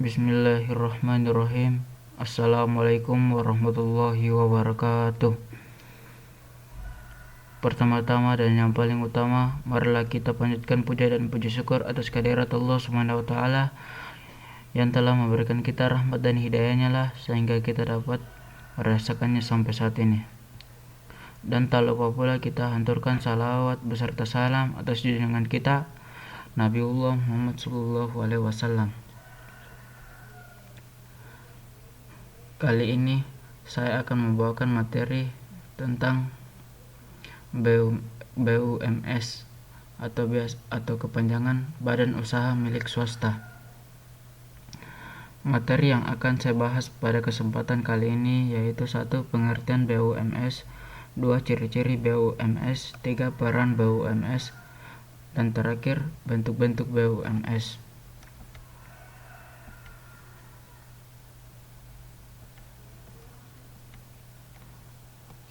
Bismillahirrahmanirrahim. Assalamualaikum warahmatullahi wabarakatuh. Pertama-tama dan yang paling utama, marilah kita panjatkan puja dan puji syukur atas kehadirat Allah Subhanahu wa taala yang telah memberikan kita rahmat dan hidayahnya lah sehingga kita dapat merasakannya sampai saat ini. Dan tak lupa pula kita hanturkan salawat beserta salam atas junjungan kita Nabiullah Muhammad sallallahu alaihi wasallam. Kali ini saya akan membawakan materi tentang BUMS atau kepanjangan Badan Usaha Milik Swasta. Materi yang akan saya bahas pada kesempatan kali ini yaitu 1. Pengertian BUMS, 2. Ciri-ciri BUMS, 3. Peran BUMS, dan terakhir bentuk-bentuk BUMS.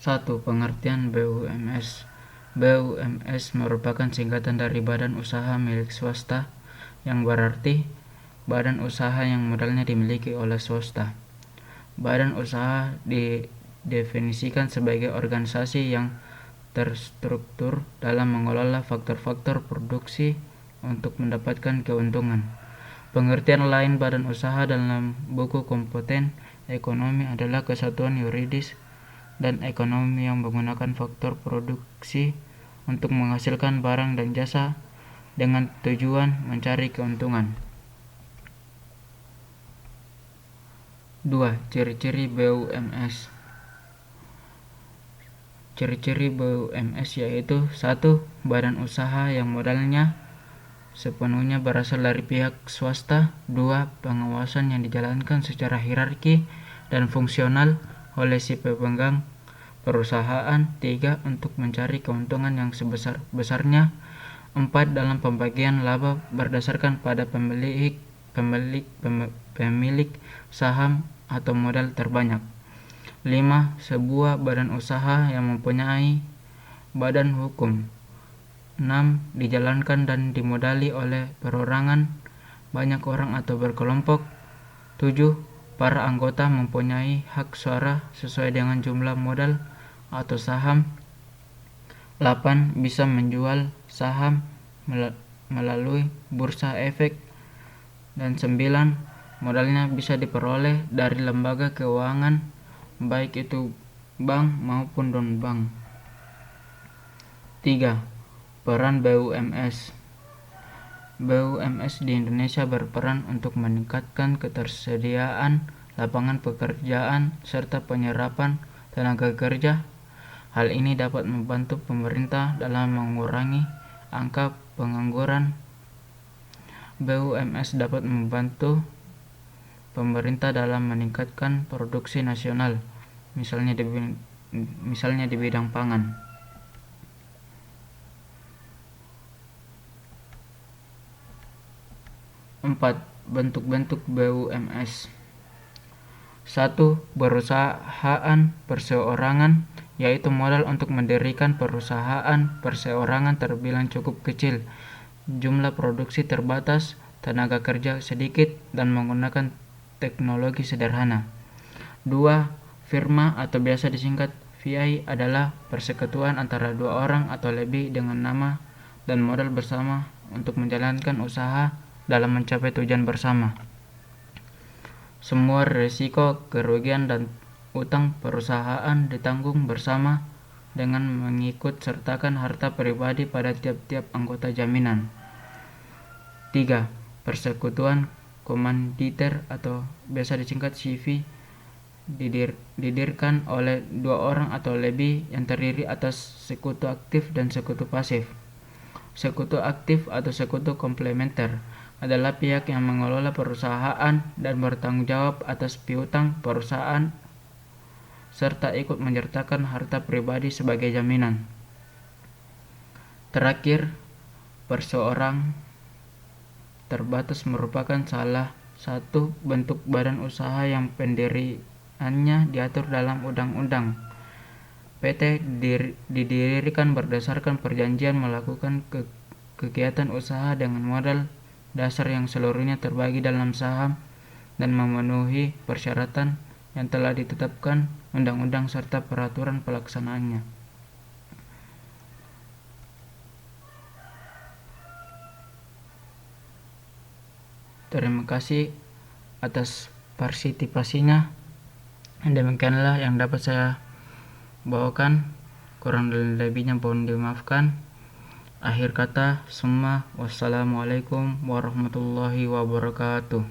1. Pengertian BUMS. BUMS merupakan singkatan dari Badan Usaha Milik Swasta, yang berarti badan usaha yang modalnya dimiliki oleh swasta. Badan usaha didefinisikan sebagai organisasi yang terstruktur dalam mengelola faktor-faktor produksi untuk mendapatkan keuntungan. Pengertian lain badan usaha dalam buku kompeten ekonomi adalah kesatuan yuridis dan ekonomi yang menggunakan faktor produksi untuk menghasilkan barang dan jasa dengan tujuan mencari keuntungan. 2. Ciri-ciri BUMS. Ciri-ciri BUMS yaitu 1. Badan usaha yang modalnya sepenuhnya berasal dari pihak swasta. 2. Pengawasan yang dijalankan secara hierarki dan fungsional oleh si pemegang perusahaan. 3. Untuk mencari keuntungan yang sebesar-besarnya. 4. Dalam pembagian laba berdasarkan pada pemilik saham atau modal terbanyak. 5. Sebuah badan usaha yang mempunyai badan hukum. 6. Dijalankan dan dimodali oleh perorangan, banyak orang atau berkelompok. 7. Para anggota mempunyai hak suara sesuai dengan jumlah modal atau saham. 8. Bisa menjual saham melalui bursa efek. Dan 9. Modalnya bisa diperoleh dari lembaga keuangan, baik itu bank maupun non-bank. 3. Peran BUMS. BUMS di Indonesia berperan untuk meningkatkan ketersediaan lapangan pekerjaan serta penyerapan tenaga kerja. Hal ini dapat membantu pemerintah dalam mengurangi angka pengangguran. BUMS dapat membantu pemerintah dalam meningkatkan produksi nasional, misalnya di bidang pangan. 4. Bentuk-bentuk BUMS. 1. Perusahaan perseorangan, yaitu modal untuk mendirikan perusahaan perseorangan terbilang cukup kecil, jumlah produksi terbatas, tenaga kerja sedikit, dan menggunakan teknologi sederhana. 2. Firma atau biasa disingkat VI adalah persekutuan antara dua orang atau lebih dengan nama dan modal bersama untuk menjalankan usaha dalam mencapai tujuan bersama. Semua risiko, kerugian, dan utang perusahaan ditanggung bersama dengan mengikut sertakan harta pribadi pada tiap-tiap anggota jaminan. 3. Persekutuan komanditer atau biasa disingkat CV didirikan oleh dua orang atau lebih yang terdiri atas sekutu aktif dan sekutu pasif. Sekutu aktif atau sekutu komplementer adalah pihak yang mengelola perusahaan dan bertanggung jawab atas piutang perusahaan serta ikut menyertakan harta pribadi sebagai jaminan. Terakhir, perseorang terbatas merupakan salah satu bentuk badan usaha yang pendiriannya diatur dalam undang-undang. PT didirikan berdasarkan perjanjian melakukan kegiatan usaha dengan modal dasar yang seluruhnya terbagi dalam saham dan memenuhi persyaratan yang telah ditetapkan undang-undang serta peraturan pelaksanaannya. Terima kasih atas partisipasinya. Demikianlah yang dapat saya bawakan. Kurang dan lebihnya mohon dimaafkan. Akhir kata semua, wassalamualaikum warahmatullahi wabarakatuh.